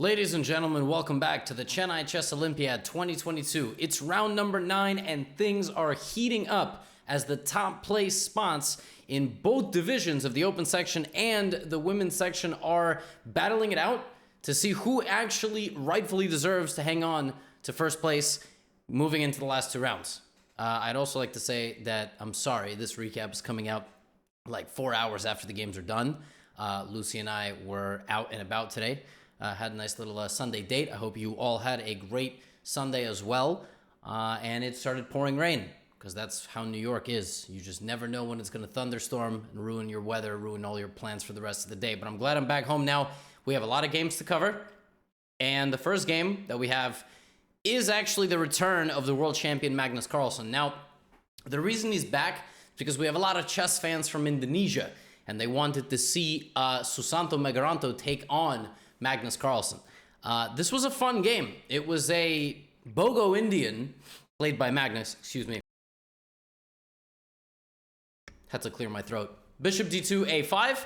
Ladies and gentlemen, welcome back to the Chennai Chess Olympiad 2022. It's round number 9 and things are heating up as the top place spots in both divisions of the open section and the women's section are battling it out to see who actually rightfully deserves to hang on to first place moving into the last two rounds. I'd also like to say that I'm sorry, this recap is coming out like 4 hours after the games are done. Lucy and I were out and about today. Had a nice little Sunday date. I hope you all had a great Sunday as well. And it started pouring rain because that's how New York is. You just never know when it's going to thunderstorm and ruin your weather, ruin all your plans for the rest of the day. But I'm glad I'm back home now. We have a lot of games to cover. And the first game that we have is actually the return of the world champion Magnus Carlsen. Now, the reason he's back is because we have a lot of chess fans from Indonesia. And they wanted to see Susanto Megaranto take on Magnus Carlsen. This was a fun game. It was a Bogo Indian played by Magnus. Excuse me. Had to clear my throat. Bishop d2, a5,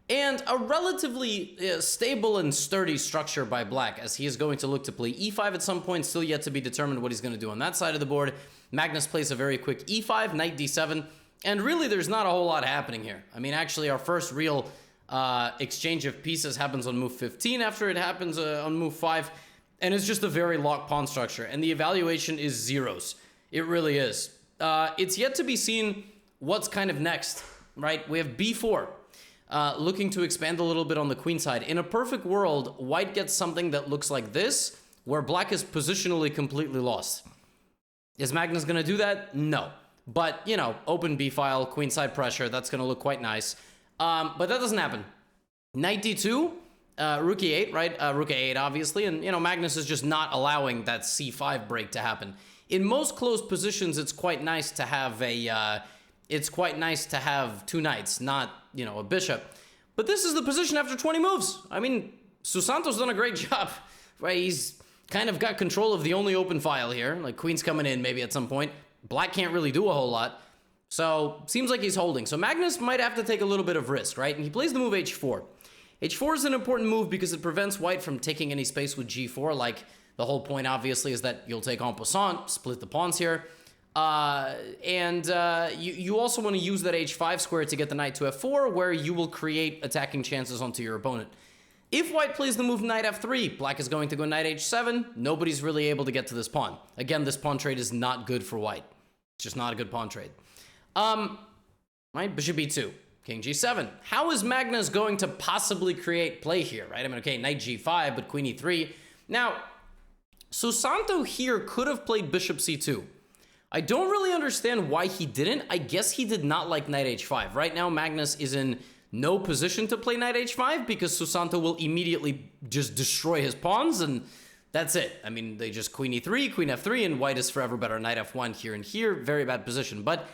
and a relatively stable and sturdy structure by black, as he is going to look to play e5 at some point. Still yet to be determined what he's going to do on that side of the board. Magnus plays a very quick e5, knight d7, and really there's not a whole lot happening here. I mean, actually, our first real exchange of pieces happens on move 15 after it happens on move 5, and it's just a very locked pawn structure, and the evaluation is zeros. It really is. It's yet to be seen what's kind of next, right? We have b4, looking to expand a little bit on the queen side. In a perfect world, white gets something that looks like this, where black is positionally completely lost. Is Magnus going to do that? No. But, you know, open b-file, queenside pressure, that's going to look quite nice. But that doesn't happen. Knight d2, rook e8, right? Rook a8, obviously. And, you know, Magnus is just not allowing that c5 break to happen. In most closed positions, it's quite nice to have two knights, not, you know, a bishop. But this is the position after 20 moves. I mean, Susanto's done a great job, right? He's kind of got control of the only open file here. Like, queen's coming in maybe at some point. Black can't really do a whole lot. So, seems like he's holding. So, Magnus might have to take a little bit of risk, right? And he plays the move h4. h4 is an important move because it prevents white from taking any space with g4. Like, the whole point, obviously, is that you'll take en passant, split the pawns here. You also want to use that h5 square to get the knight to f4, where you will create attacking chances onto your opponent. If white plays the move knight f3, black is going to go knight h7. Nobody's really able to get to this pawn. Again, this pawn trade is not good for white. It's just not a good pawn trade. Right, bishop b2, king g7. How is Magnus going to possibly create play here, right? I mean, okay, knight g5, but queen e3. Now, Susanto here could have played bishop c2. I don't really understand why he didn't. I guess he did not like knight h5. Right now, Magnus is in no position to play knight h5 because Susanto will immediately just destroy his pawns, and that's it. I mean, they just queen e3, queen f3, and white is forever better. Knight f1 here and here, very bad position. But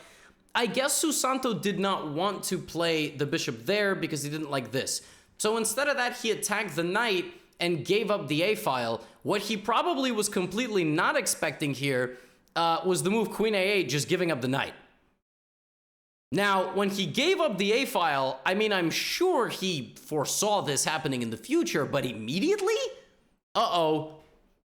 I guess Susanto did not want to play the bishop there because he didn't like this. So instead of that, he attacked the knight and gave up the a-file. What he probably was completely not expecting here was the move queen a8, just giving up the knight. Now, when he gave up the a-file, I mean, I'm sure he foresaw this happening in the future, but immediately? Uh-oh.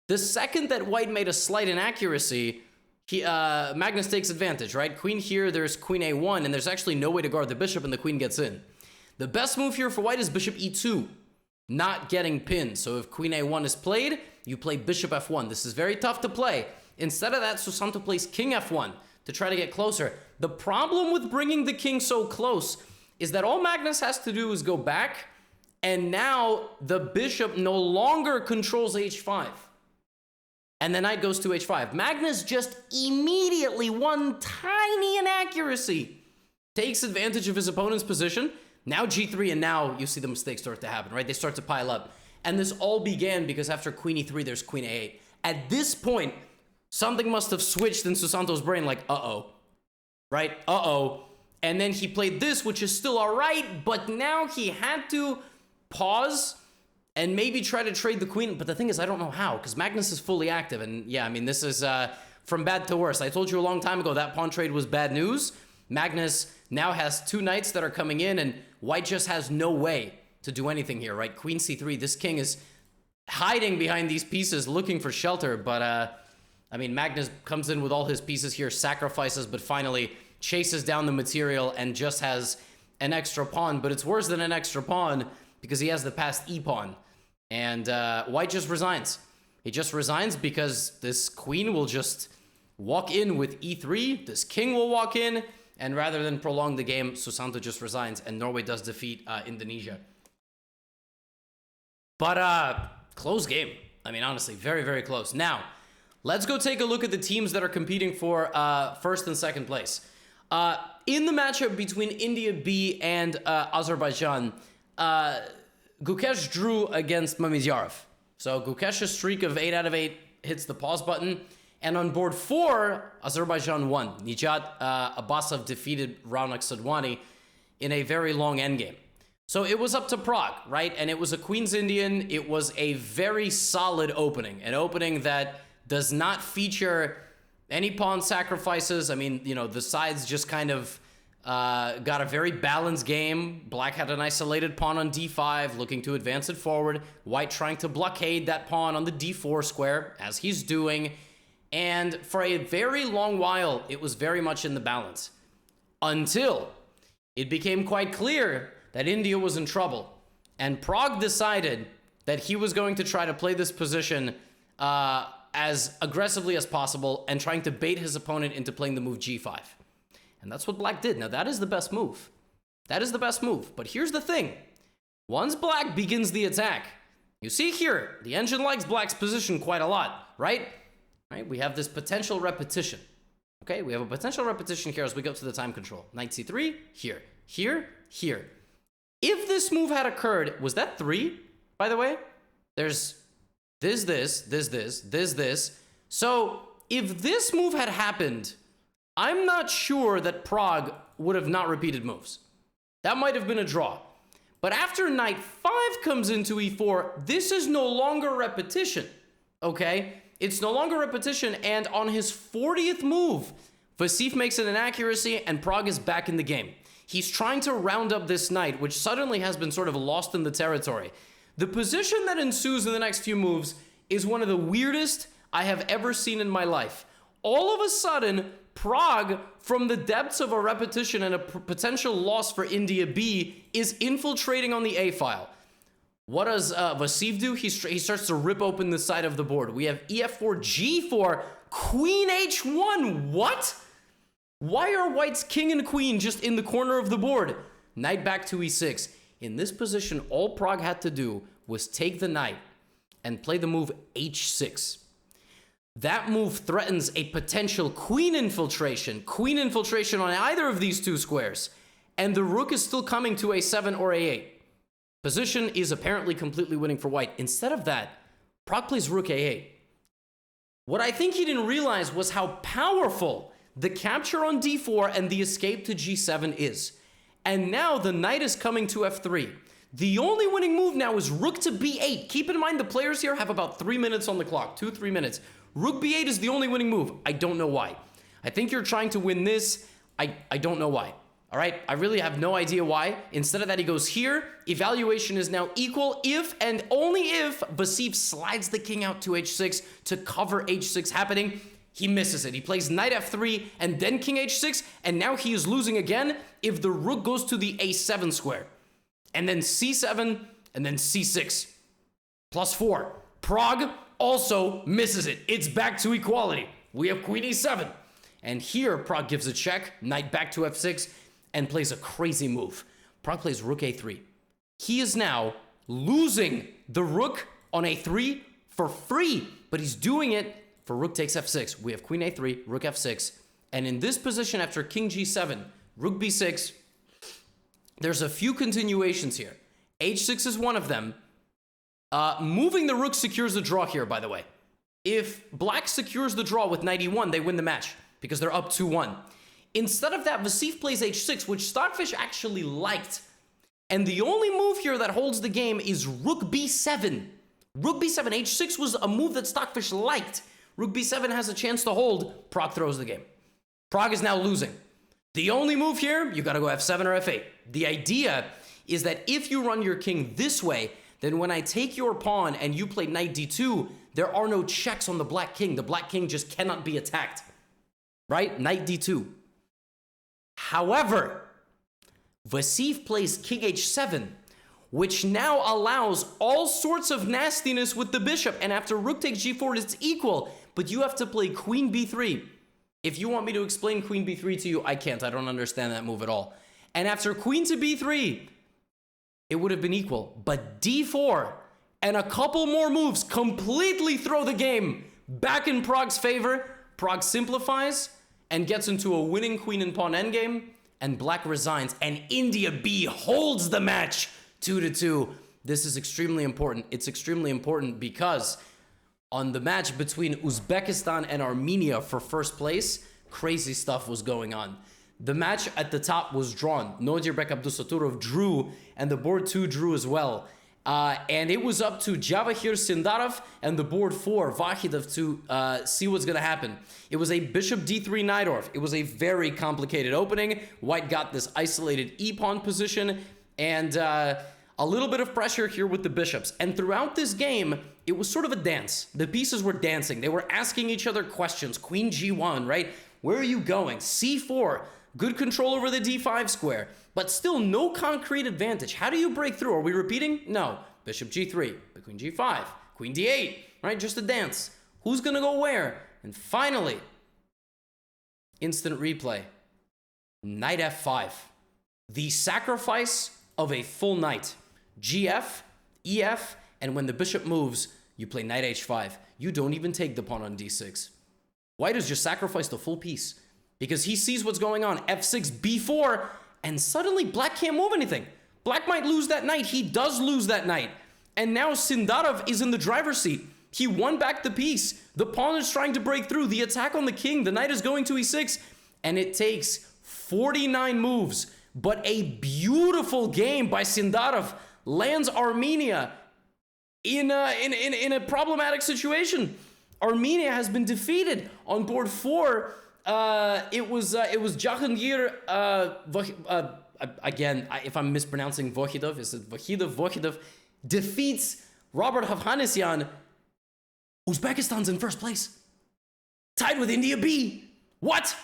The second that white made a slight inaccuracy, Magnus takes advantage, right? Queen here, there's queen a1, and there's actually no way to guard the bishop, and the queen gets in. The best move here for white is bishop e2, not getting pinned. So if queen a1 is played, you play bishop f1. This is very tough to play. Instead of that, Susanto plays king f1 to try to get closer. The problem with bringing the king so close is that all Magnus has to do is go back, and now the bishop no longer controls h5. And the knight goes to h5. Magnus just immediately, one tiny inaccuracy, takes advantage of his opponent's position. Now g3, and now you see the mistakes start to happen, right? They start to pile up. And this all began because after queen e3, there's queen a8. At this point, something must have switched in Susanto's brain, like, uh-oh, right? Uh-oh. And then he played this, which is still all right, but now he had to pause and maybe try to trade the queen. But the thing is, I don't know how, because Magnus is fully active. And yeah, I mean, this is from bad to worse. I told you a long time ago that pawn trade was bad news. Magnus now has two knights that are coming in, and white just has no way to do anything here, right? Queen c3, this king is hiding behind these pieces, looking for shelter. But, I mean, Magnus comes in with all his pieces here, sacrifices, but finally chases down the material and just has an extra pawn. But it's worse than an extra pawn because he has the passed e-pawn. And white just resigns. He just resigns because this queen will just walk in with e3. This king will walk in. And rather than prolong the game, Susanto just resigns. And Norway does defeat Indonesia. But close game. I mean, honestly, very, very close. Now, let's go take a look at the teams that are competing for first and second place. In the matchup between India B and Azerbaijan, Gukesh drew against Mamizyarov. So Gukesh's streak of 8 out of 8 hits the pause button. And on board 4, Azerbaijan won. Nijat Abbasov defeated Raunak Sadwani in a very long endgame. So it was up to Prague, right? And it was a Queen's Indian. It was a very solid opening. An opening that does not feature any pawn sacrifices. I mean, you know, the sides just kind of got a very balanced game. Black had an isolated pawn on d5, looking to advance it forward. White trying to blockade that pawn on the d4 square, as he's doing. And for a very long while, it was very much in the balance. Until it became quite clear that India was in trouble. And Prague decided that he was going to try to play this position as aggressively as possible and trying to bait his opponent into playing the move g5. And that's what Black did. Now, that is the best move. That is the best move. But here's the thing. Once Black begins the attack, you see here, the engine likes Black's position quite a lot, right? Right? We have this potential repetition. Okay, we have a potential repetition here as we go to the time control. Knight c3, here, here, here. If this move had occurred, was that 3, by the way? There's this. So if this move had happened, I'm not sure that Prague would have not repeated moves. That might have been a draw. But after knight 5 comes into e4, this is no longer repetition, okay? It's no longer repetition, and on his 40th move, Vasif makes an inaccuracy, and Prague is back in the game. He's trying to round up this knight, which suddenly has been sort of lost in the territory. The position that ensues in the next few moves is one of the weirdest I have ever seen in my life. All of a sudden, Prague, from the depths of a repetition and a potential loss for India B, is infiltrating on the A file. What does Vasif do? He starts to rip open the side of the board. We have ef4, g4, queen h1. What? Why are white's king and queen just in the corner of the board? Knight back to e6. In this position, all Prague had to do was take the knight and play the move h6. That move threatens a potential queen infiltration on either of these two squares, and the rook is still coming to a7 or a8. Position is apparently completely winning for white. Instead of that, Prague plays rook a8. What I think he didn't realize was how powerful the capture on d4 and the escape to g7 is. And now the knight is coming to f3. The only winning move now is rook to b8. Keep in mind the players here have about 3 minutes on the clock, 2-3 minutes. Rook b8 is the only winning move. I don't know why. I think you're trying to win this. I don't know why. All right, I really have no idea why. Instead of that, he goes here. Evaluation is now equal if and only if Vasif slides the king out to h6 to cover h6 happening. He misses it. He plays knight f3 and then king h6, and now he is losing again if the rook goes to the a7 square. And then c7, and then c6. +4. Prague also misses it. It's back to equality. We have queen e7. And here, Prague gives a check, knight back to f6, and plays a crazy move. Prague plays rook a3. He is now losing the rook on a3 for free, but he's doing it for rook takes f6. We have queen a3, rook f6, and in this position after king g7, rook b6, there's a few continuations here. h6 is one of them. Moving the rook secures the draw here, by the way. If black secures the draw with knight e1, they win the match because they're up 2-1. Instead of that, Vasif plays h6, which Stockfish actually liked. And the only move here that holds the game is rook b7. Rook b7, h6 was a move that Stockfish liked. Rook b7 has a chance to hold. Prague throws the game. Prague is now losing. The only move here, you gotta go f7 or f8. The idea is that if you run your king this way, then when I take your pawn and you play knight d2, there are no checks on the black king. The black king just cannot be attacked, right? Knight d2. However, Vasif plays king h7, which now allows all sorts of nastiness with the bishop. And after rook takes g4, it's equal, but you have to play queen b3. If you want me to explain queen b3 to you, I can't. I don't understand that move at all. And after queen to b3, it would have been equal. But d4 and a couple more moves completely throw the game back in Prague's favor. Prague simplifies and gets into a winning queen and pawn endgame, and black resigns, and India B holds the match 2-2. This is extremely important. It's extremely important because on the match between Uzbekistan and Armenia for first place, crazy stuff was going on. The match at the top was drawn. Nodirbek Abdusaturov drew, and the board 2 drew as well. And it was up to Javahir Sindarov and the board 4, Vahidov, to see what's going to happen. It was a bishop d3 Najdorf. It was a very complicated opening. White got this isolated e-pawn position, and a little bit of pressure here with the bishops. And throughout this game, it was sort of a dance. The pieces were dancing. They were asking each other questions. Queen g1, right? Where are you going? c4, good control over the d5 square, but still no concrete advantage. How do you break through? Are we repeating? No. Bishop g3, queen g5, queen d8, right? Just a dance. Who's gonna go where? And finally, instant replay. Knight f5. The sacrifice of a full knight. gf, ef, and when the bishop moves, you play knight h5. You don't even take the pawn on d6. White has just sacrificed a full piece because he sees what's going on. f6, b4, and suddenly black can't move anything. Black might lose that knight. He does lose that knight. And now Sindarov is in the driver's seat. He won back the piece. The pawn is trying to break through. The attack on the king. The knight is going to e6. And it takes 49 moves. But a beautiful game by Sindarov lands Armenia in a problematic situation. Armenia has been defeated on board 4. It was Jahangir, again, if I'm mispronouncing Vohidov, is it Vohidov defeats Robert Havhannisyan. Uzbekistan's in first place, tied with India B. What?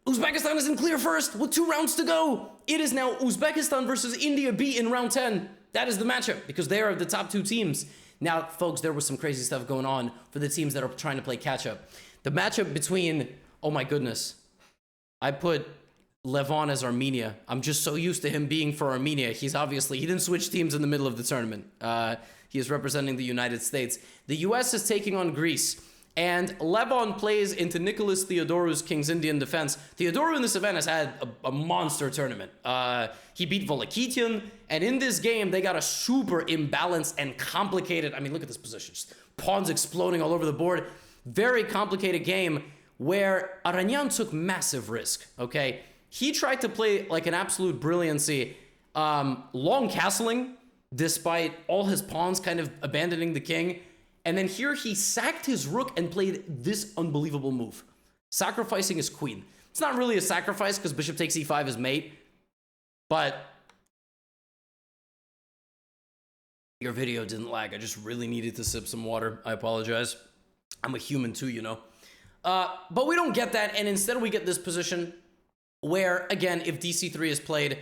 Uzbekistan is in clear first with 2 rounds to go. It is now Uzbekistan versus India B in round 10. That is the matchup because they are the top 2 teams. Now, folks, there was some crazy stuff going on for the teams that are trying to play catch-up. The matchup between, oh my goodness, I put Levon as Armenia. I'm just so used to him being for Armenia. He didn't switch teams in the middle of the tournament. He is representing the United States. The US is taking on Greece. And Levon plays into Nicholas Theodorou's King's Indian Defense. Theodorou in this event has had a monster tournament. He beat Volokitian, and in this game, they got a super imbalanced and complicated, I mean, look at this position. Just pawns exploding all over the board. Very complicated game where Aranyan took massive risk, okay? He tried to play like an absolute brilliancy, long castling, despite all his pawns kind of abandoning the king. And then here he sacked his rook and played this unbelievable move, sacrificing his queen. It's not really a sacrifice because bishop takes e5 is mate, but your video didn't lag. I just really needed to sip some water. I apologize. I'm a human too, you know. But we don't get that, and instead we get this position where, again, if dc3 is played,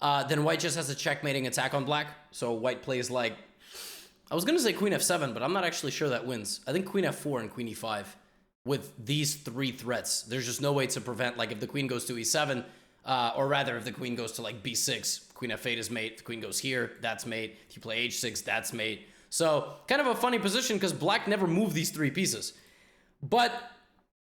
then white just has a checkmating attack on black. So white plays like, I was going to say queen f7, but I'm not actually sure that wins. I think queen f4 and queen e5 with these 3 threats. There's just no way to prevent, like if the queen goes to e7, or rather if the queen goes to like b6, queen f8 is mate, the queen goes here, that's mate. If you play h6, that's mate. So kind of a funny position because black never moved these 3 pieces. But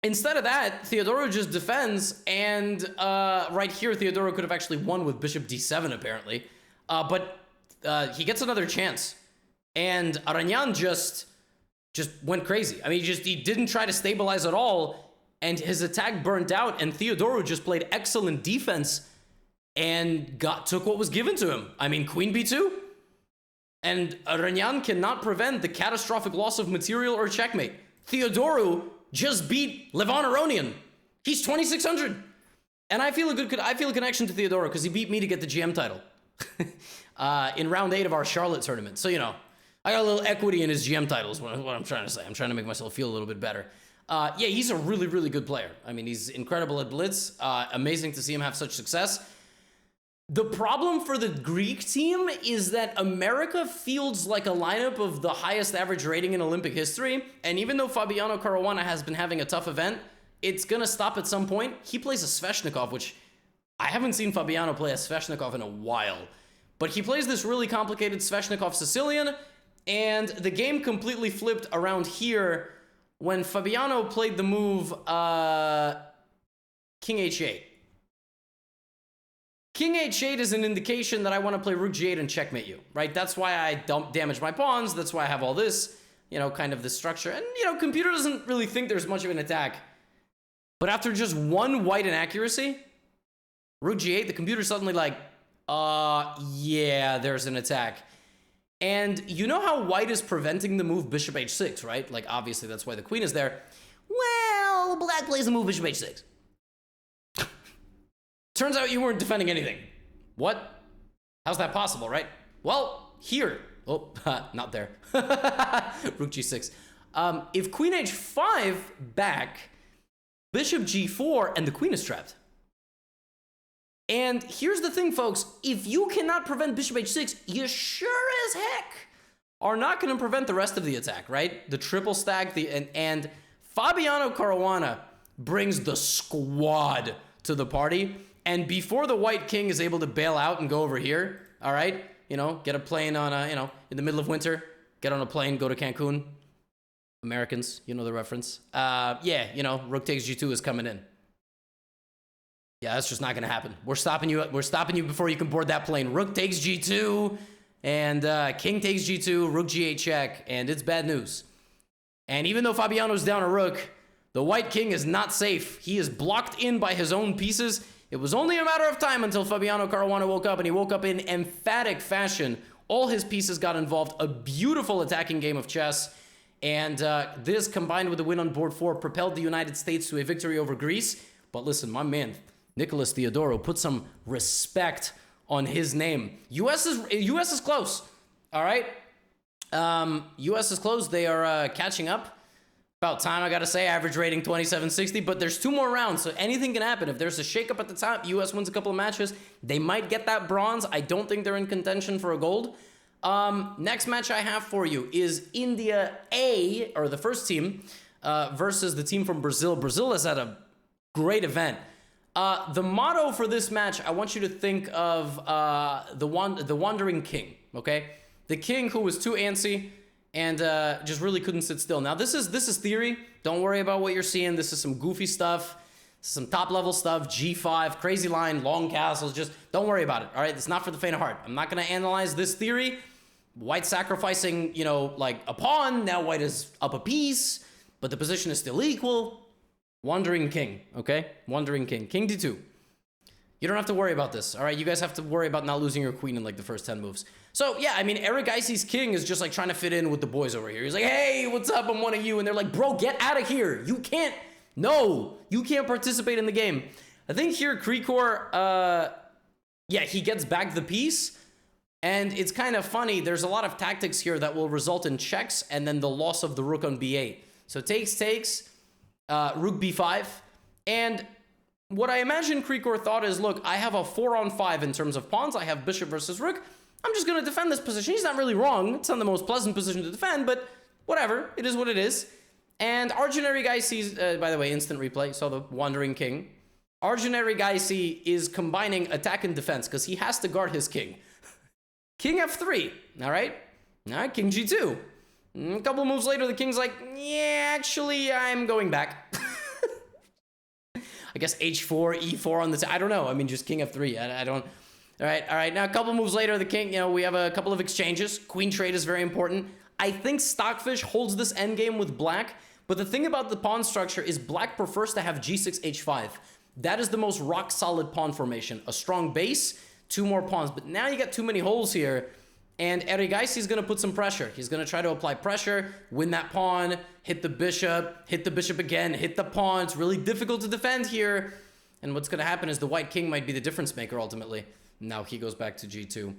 instead of that, Theodorou just defends, and right here, Theodorou could have actually won with bishop d7 apparently. But he gets another chance. And Aranyan just went crazy. I mean, he didn't try to stabilize at all, and his attack burnt out, and Theodorou just played excellent defense and took what was given to him. I mean, queen b2, and Aranyan cannot prevent the catastrophic loss of material or checkmate. Theodorou just beat Levon Aronian. He's 2,600. And I feel a connection to Theodorou because he beat me to get the GM title in round 8 of our Charlotte tournament. So, you know, I got a little equity in his GM titles, what I'm trying to say. I'm trying to make myself feel a little bit better. Yeah, he's a really, really good player. I mean, he's incredible at Blitz. Amazing to see him have such success. The problem for the Greek team is that America fields like a lineup of the highest average rating in Olympic history. And even though Fabiano Caruana has been having a tough event, it's going to stop at some point. He plays a Sveshnikov, which I haven't seen Fabiano play a Sveshnikov in a while. But he plays this really complicated Sveshnikov Sicilian, and the game completely flipped around here when Fabiano played the move King H8. King H8 is an indication that I want to play Rook G8 and checkmate you, right? That's why I don't damage my pawns. That's why I have all this, you know, kind of this structure. And, you know, computer doesn't really think there's much of an attack. But after just one white inaccuracy, Rook G8, the computer's suddenly like, yeah, there's an attack. And you know how white is preventing the move Bishop H6, right? Like, obviously, that's why the queen is there. Well, black plays the move Bishop H6. Turns out you weren't defending anything. What? How's that possible, right? Well, here. Oh, not there. Rook G6. If Queen H5 back, Bishop G4, and the queen is trapped. And here's the thing, folks. If you cannot prevent Bishop H6, you sure as heck are not going to prevent the rest of the attack, right? The triple stack, and Fabiano Caruana brings the squad to the party. And before the white king is able to bail out and go over here, all right, you know, get a plane on a, you know, in the middle of winter, get on a plane, go to Cancun. Americans, you know the reference. Yeah, you know, Rook takes G2 is coming in. Yeah, that's just not going to happen. We're stopping you. We're stopping you before you can board that plane. Rook takes G2, and King takes G2, Rook G8 check, and it's bad news. And even though Fabiano's down a rook, the white king is not safe. He is blocked in by his own pieces. It was only a matter of time until Fabiano Caruana woke up, and he woke up in emphatic fashion. All his pieces got involved. A beautiful attacking game of chess. And this, combined with the win on board 4, propelled the United States to a victory over Greece. But listen, my man, Nicholas Theodoro, put some respect on his name. US is close, all right? US is close. They are catching up. About time, I gotta say. Average rating 2760, but there's 2 more rounds, so anything can happen. If there's a shakeup at the top, US wins a couple of matches. They might get that bronze. I don't think they're in contention for a gold. Next match I have for you is India A, or the first team, versus the team from Brazil. Brazil has had a great event. The motto for this match, I want you to think of the Wandering King, okay? The king who was too antsy and just really couldn't sit still. Now, this is theory. Don't worry about what you're seeing. This is some goofy stuff, some top-level stuff, G5, crazy line, long castles. Just don't worry about it, all right? It's not for the faint of heart. I'm not going to analyze this theory. White sacrificing, you know, like a pawn. Now white is up a piece, but the position is still equal. Wandering King, okay? Wandering King. King D2. You don't have to worry about this, all right? You guys have to worry about not losing your queen in like the first 10 moves. So, yeah, I mean, Eric Icy's king is just like trying to fit in with the boys over here. He's like, hey, what's up? I'm one of you. And they're like, bro, get out of here. You can't. No, you can't participate in the game. I think here, Krikor, yeah, he gets back the piece. And it's kind of funny. There's a lot of tactics here that will result in checks and then the loss of the rook on b8. So takes, rook b5. And what I imagine Krikor thought is, look, I have a 4-on-5 in terms of pawns. I have bishop versus rook. I'm just going to defend this position. He's not really wrong. It's not the most pleasant position to defend, but whatever. It is what it is. And Arjunary guy sees, by the way, instant replay. So the Wandering King. Arjunary guy is combining attack and defense because he has to guard his king. King f3, all right? All right, king g2. A couple of moves later, the king's like, yeah, actually, I'm going back. I guess h4, e4 on the I don't know. I mean, just king f3. I don't. All right. Now, a couple of moves later, the king, you know, we have a couple of exchanges. Queen trade is very important. I think Stockfish holds this endgame with black, but the thing about the pawn structure is black prefers to have g6, h5. That is the most rock-solid pawn formation. A strong base, 2 more pawns. But now you got too many holes here, and Erigaisi is going to put some pressure. He's going to try to apply pressure, win that pawn, hit the bishop again, hit the pawn. It's really difficult to defend here. And what's going to happen is the white king might be the difference maker ultimately. Now he goes back to g2.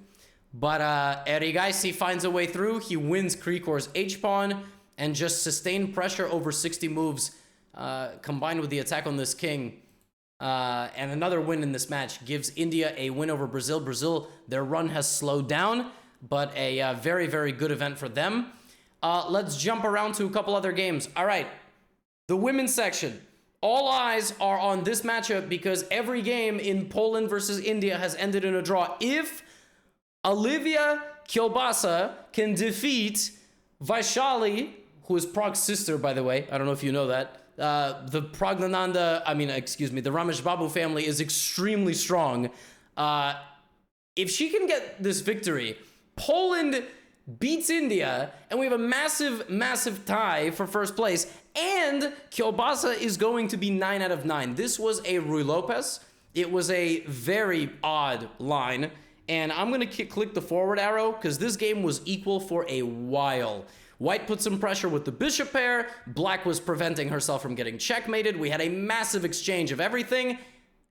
But Erigaisi finds a way through. He wins Krikor's H-pawn, and just sustained pressure over 60 moves, combined with the attack on this king, and another win in this match, gives India a win over Brazil. Brazil, their run has slowed down, but a very, very good event for them. Let's jump around to a couple other games. All right, the women's section. All eyes are on this matchup because every game in Poland versus India has ended in a draw. If Olivia Kielbasa can defeat Vaishali, who is Prag's sister, by the way, I don't know if you know that, the the Ramesh Babu family is extremely strong. If she can get this victory, Poland beats India, and we have a massive, massive tie for first place, and Kielbasa is going to be 9 out of 9. This was a Rui Lopez. It was a very odd line, and I'm going to click the forward arrow because this game was equal for a while. White put some pressure with the bishop pair. Black was preventing herself from getting checkmated. We had a massive exchange of everything.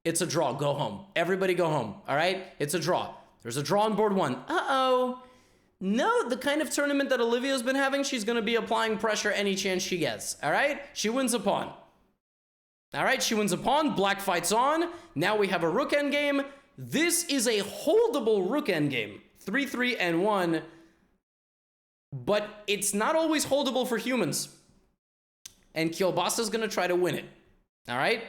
It's a draw. Go home. Everybody go home. All right? It's a draw. There's a draw on board one. Uh-oh. No, the kind of tournament that Olivia's been having, she's going to be applying pressure any chance she gets. All right? She wins a pawn. All right, she wins a pawn. Black fights on. Now we have a rook endgame. This is a holdable rook endgame. 3-3 and 1. But it's not always holdable for humans. And Kielbasa's going to try to win it. All right?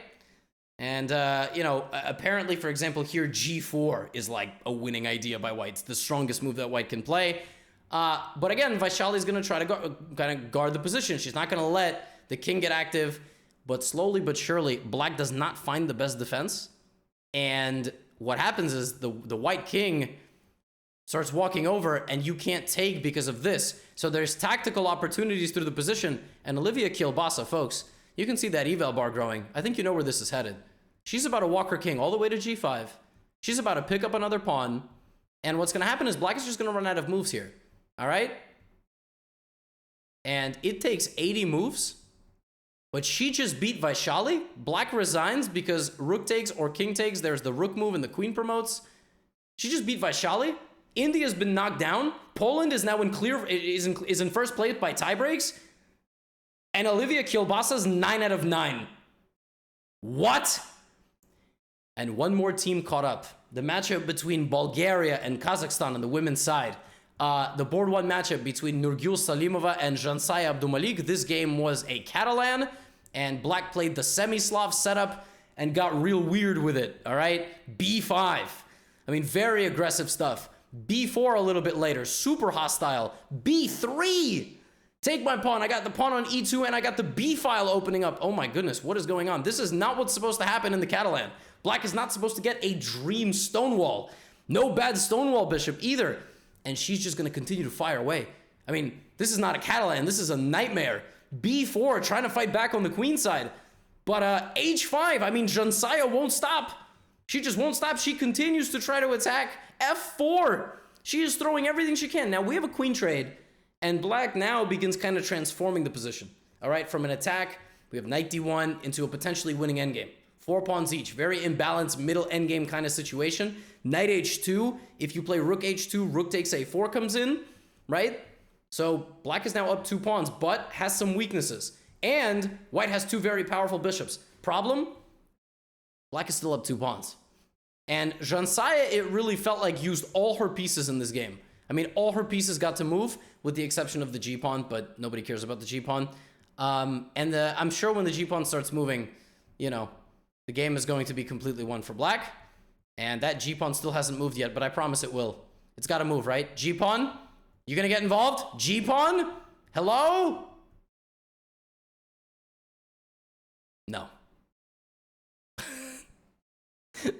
And, apparently, for example, here, G4 is like a winning idea by White. It's the strongest move that White can play. But again, Vaishali's going to try to kind of guard the position. She's not going to let the king get active. But slowly but surely, Black does not find the best defense. And what happens is the White king starts walking over, and you can't take because of this. So there's tactical opportunities through the position. And Olivia Kielbasa, folks, you can see that eval bar growing. I think you know where this is headed. She's about to walk her king all the way to G5. She's about to pick up another pawn. And what's going to happen is Black is just going to run out of moves here. All right? And it takes 80 moves. But she just beat Vaishali. Black resigns because rook takes or king takes. There's the rook move and the queen promotes. She just beat Vaishali. India's been knocked down. Poland is now is in first place by tie breaks. And Olivia Kielbasa's 9 out of 9. What? And one more team caught up. The matchup between Bulgaria and Kazakhstan on the women's side. The board one matchup between Nurgul Salimova and Jansaya Abdumalik. This game was a Catalan, and Black played the semi-Slav setup and got real weird with it, all right? B5. I mean, very aggressive stuff. B4 a little bit later, super hostile. B3. Take my pawn. I got the pawn on E2, and I got the B file opening up. Oh my goodness, what is going on? This is not what's supposed to happen in the Catalan. Black is not supposed to get a dream stonewall. No bad stonewall bishop either. And she's just going to continue to fire away. I mean, this is not a Catalan. This is a nightmare. B4, trying to fight back on the queen side. But H5, I mean, Jansaya won't stop. She just won't stop. She continues to try to attack. F4. She is throwing everything she can. Now, we have a queen trade. And Black now begins kind of transforming the position. All right, from an attack, we have knight d1 into a potentially winning endgame. 4 pawns each, very imbalanced middle endgame kind of situation. Knight h2, if you play rook h2, rook takes a4 comes in, right? So Black is now up 2 pawns, but has some weaknesses. And White has 2 very powerful bishops. Problem? Black is still up 2 pawns. And Jansaya, it really felt like used all her pieces in this game. I mean, all her pieces got to move, with the exception of the g-pawn, but nobody cares about the g-pawn. I'm sure when the g-pawn starts moving, you know, the game is going to be completely won for Black. And that g-pawn still hasn't moved yet, but I promise it will. It's got to move, right? G-pawn? You gonna get involved? G-pawn? Hello? No.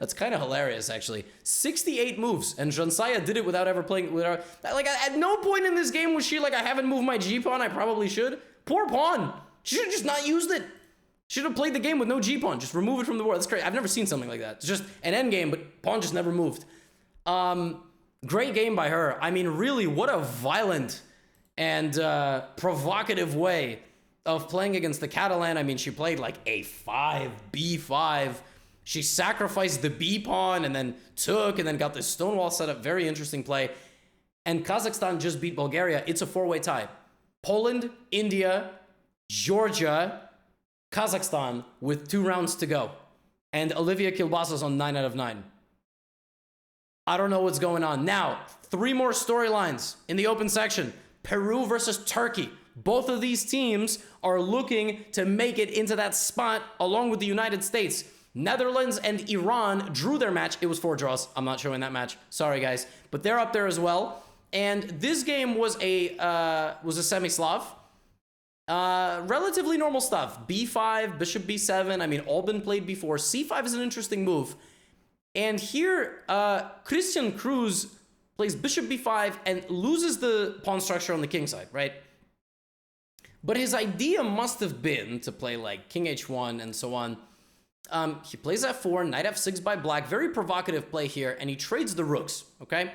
That's kind of hilarious, actually. 68 moves, and Jansaya did it without ever playing. Like, at no point in this game was she like, I haven't moved my G-pawn, I probably should. Poor pawn. She should have just not used it. Should have played the game with no G-pawn. Just remove it from the board. That's crazy. I've never seen something like that. It's just an endgame, but pawn just never moved. Great game by her. I mean, really, what a violent and provocative way of playing against the Catalan. I mean, she played like A5, B5. She sacrificed the B pawn and then took and then got this stonewall set up. Very interesting play. And Kazakhstan just beat Bulgaria. It's a four-way tie. Poland, India, Georgia, Kazakhstan with 2 rounds to go. And Olivia Kilbasa's on 9 out of 9. I don't know what's going on. Now, 3 more storylines in the open section. Peru versus Turkey. Both of these teams are looking to make it into that spot along with the United States. Netherlands and Iran drew their match. It was 4 draws. I'm not showing that match. Sorry, guys. But they're up there as well. And this game was a semi-Slav. Relatively normal stuff. B5, bishop B7. I mean, all been played before. C5 is an interesting move. And here, Christian Cruz plays bishop B5 and loses the pawn structure on the king side, right? But his idea must have been to play like king h1 and so on. He plays f4, knight f6 by black. Very provocative play here, and he trades the rooks, okay?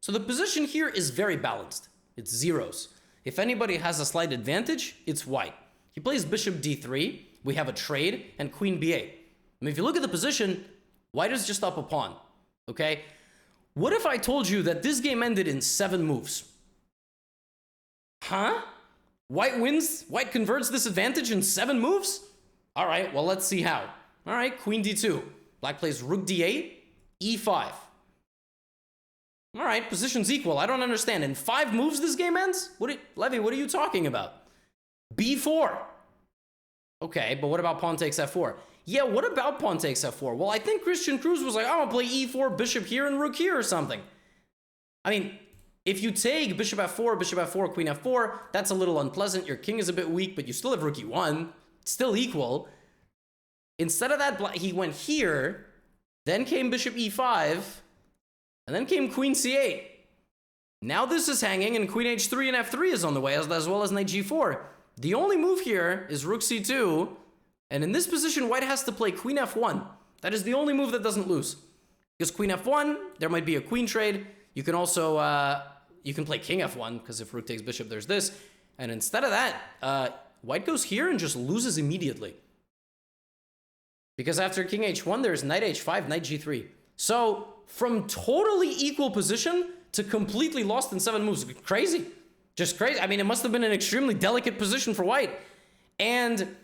So the position here is very balanced. It's zeros. If anybody has a slight advantage, it's white. He plays bishop d3. We have a trade, and queen b8. I mean, if you look at the position, white is just up a pawn, okay? What if I told you that this game ended in 7 moves? Huh? White wins? White converts this advantage in 7 moves? All right, well, let's see how. All right, queen d2. Black plays rook d8, e5. All right, position's equal. I don't understand. In 5 moves, this game ends? Levy, what are you talking about? b4. Okay, but what about pawn takes f4? Yeah, what about pawn takes f4? Well, I think Christian Cruz was like, I'm gonna play e4, bishop here, and rook here or something. I mean, if you take bishop f4, queen f4, that's a little unpleasant. Your king is a bit weak, but you still have rook e1. It's still equal. Instead of that, he went here, then came bishop e5, and then came queen c8. Now this is hanging, and queen h3 and f3 is on the way, as well as knight g4. The only move here is rook c2, and in this position, white has to play queen f1. That is the only move that doesn't lose. Because queen f1, there might be a queen trade. You can also, you can play king f1, because if rook takes bishop, there's this. And instead of that, white goes here and just loses immediately. Because after king h1, there's knight h5, knight g3. So, from totally equal position to completely lost in 7 moves. Crazy. Just crazy. I mean, it must have been an extremely delicate position for white. And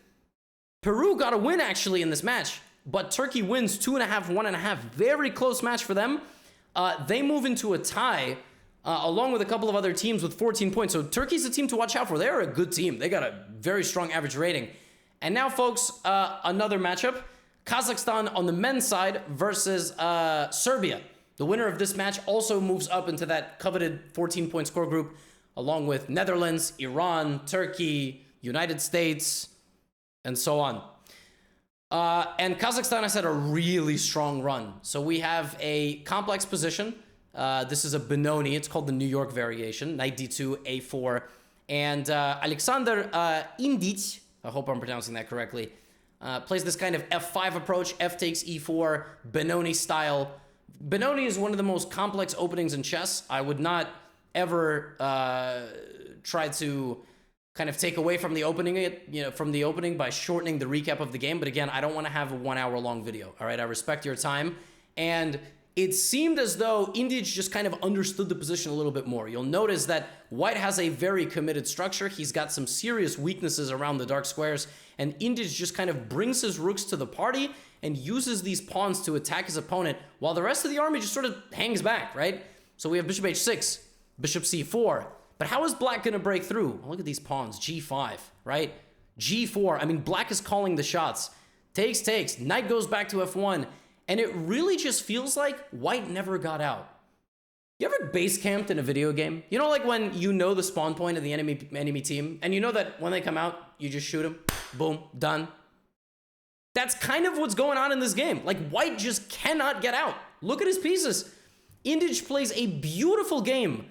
Peru got a win, actually, in this match. But Turkey wins 2.5, 1.5. Very close match for them. They move into a tie, along with a couple of other teams with 14 points. So Turkey's a team to watch out for. They're a good team. They got a very strong average rating. And now, folks, another matchup. Kazakhstan on the men's side versus Serbia. The winner of this match also moves up into that coveted 14-point score group, along with Netherlands, Iran, Turkey, United States, and so on. And Kazakhstan has had a really strong run. So we have a complex position. This is a Benoni. It's called the New York variation. Knight d2, a4. And Alexander Indic, I hope I'm pronouncing that correctly, plays this kind of f5 approach, f takes e4, Benoni style. Benoni is one of the most complex openings in chess. I would not ever try to kind of take away from the opening by shortening the recap of the game. But again, I don't want to have a 1-hour-long video. All right, I respect your time. And it seemed as though Indic just kind of understood the position a little bit more. You'll notice that white has a very committed structure. He's got some serious weaknesses around the dark squares, and Indic just kind of brings his rooks to the party and uses these pawns to attack his opponent, while the rest of the army just sort of hangs back, right? So we have bishop h6, bishop c4. But how is black going to break through? Oh, look at these pawns, g5, right? g4, I mean, black is calling the shots. Takes, knight goes back to f1. And it really just feels like white never got out. You ever base camped in a video game? You know, like when you know the spawn point of the enemy team, and you know that when they come out, you just shoot them, boom, done. That's kind of what's going on in this game. Like, white just cannot get out. Look at his pieces. Indic plays a beautiful game,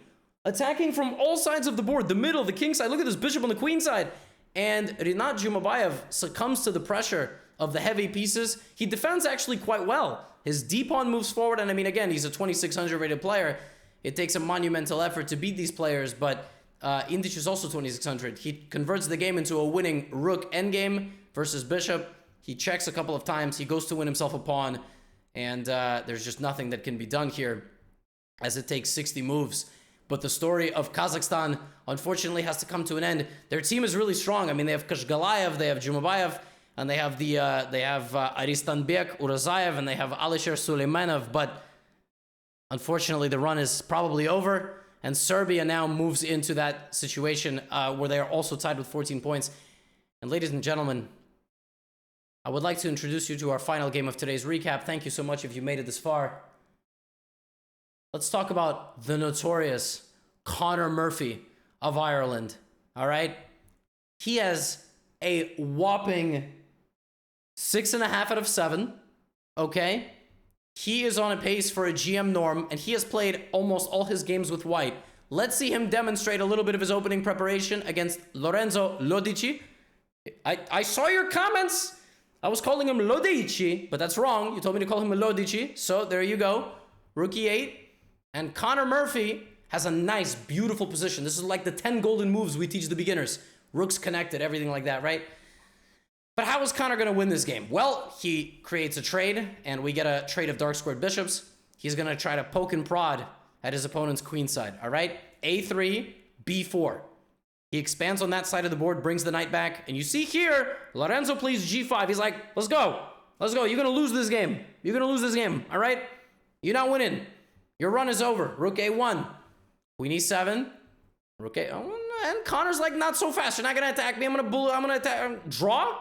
attacking from all sides of the board, the middle, the king side. Look at this bishop on the queen side. And Rinat Jumabayev succumbs to the pressure of the heavy pieces. He defends actually quite well. His d-pawn moves forward, and I mean, again, he's a 2600 rated player. It takes a monumental effort to beat these players, but Indic is also 2600. He converts the game into a winning rook endgame versus bishop. He checks a couple of times. He goes to win himself a pawn, and there's just nothing that can be done here, as it takes 60 moves. But the story of Kazakhstan, unfortunately, has to come to an end. Their team is really strong. I mean, they have Kashgalayev, they have Jumabayev, and they have Aristanbek Urazayev, and they have Alisher Suleimanov. But unfortunately, the run is probably over, and Serbia now moves into that situation where they are also tied with 14 points. And ladies and gentlemen, I would like to introduce you to our final game of today's recap. Thank you so much if you made it this far. Let's talk about the notorious Conor Murphy of Ireland, all right? He has a whopping 6.5 out of 7, okay? He is on a pace for a GM norm, and he has played almost all his games with white. Let's see him demonstrate a little bit of his opening preparation against Lorenzo Lodici. I saw your comments. I was calling him Lodici, but that's wrong. You told me to call him Lodici, so there you go. Rook e8. And Conor Murphy has a nice, beautiful position. This is like the 10 golden moves we teach the beginners. Rooks connected, everything like that, right? But how is Conor going to win this game? Well, he creates a trade, and we get a trade of dark squared bishops. He's going to try to poke and prod at his opponent's queen side, all right? A3, B4. He expands on that side of the board, brings the knight back, and you see here, Lorenzo plays G5. He's like, let's go. Let's go. You're going to lose this game. You're going to lose this game, all right? You're not winning. Your run is over. Rook A1. Queen E7. Rook A... Oh, and Conor's like, not so fast. You're not going to attack me. I'm going to attack... Draw?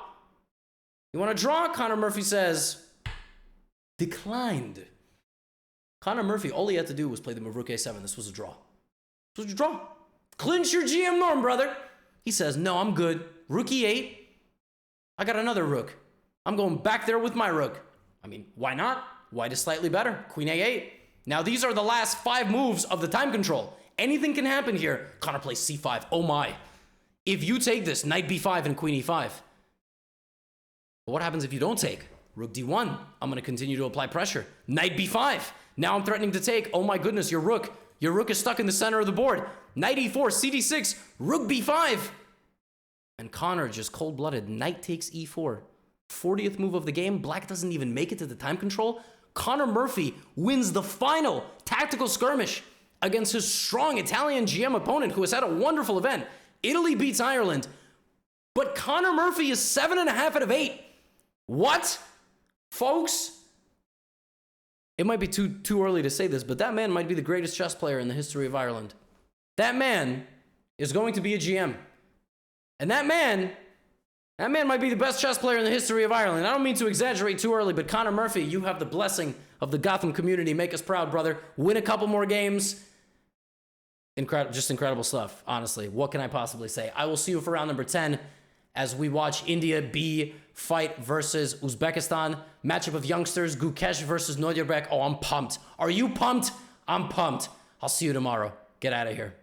You want to draw? Conor Murphy says... Declined. Conor Murphy, all he had to do was play the move Rook A7. This was a draw. This was a draw. Clinch your GM norm, brother. He says, no, I'm good. Rook E8. I got another rook. I'm going back there with my rook. I mean, why not? White is slightly better. Queen A8. Now, these are the last 5 moves of the time control. Anything can happen here. Conor plays C5. Oh my. If you take this, knight B5 and queen E5. But what happens if you don't take? Rook D1. I'm going to continue to apply pressure. Knight B5. Now I'm threatening to take. Oh my goodness, your rook. Your rook is stuck in the center of the board. Knight E4, CD6, Rook B5. And Conor just cold-blooded. Knight takes E4. 40th move of the game. Black doesn't even make it to the time control. Conor Murphy wins the final tactical skirmish against his strong Italian GM opponent who has had a wonderful event. Italy beats Ireland, but Conor Murphy is 7.5 out of 8. What? Folks, it might be too early to say this, but that man might be the greatest chess player in the history of Ireland. That man is going to be a GM. And that man might be the best chess player in the history of Ireland. I don't mean to exaggerate too early, but Conor Murphy, you have the blessing of the Gotham community. Make us proud, brother. Win a couple more games. Just incredible stuff, honestly. What can I possibly say? I will see you for round number 10 as we watch India B fight versus Uzbekistan. Matchup of youngsters, Gukesh versus Nodirbek. Oh, I'm pumped. Are you pumped? I'm pumped. I'll see you tomorrow. Get out of here.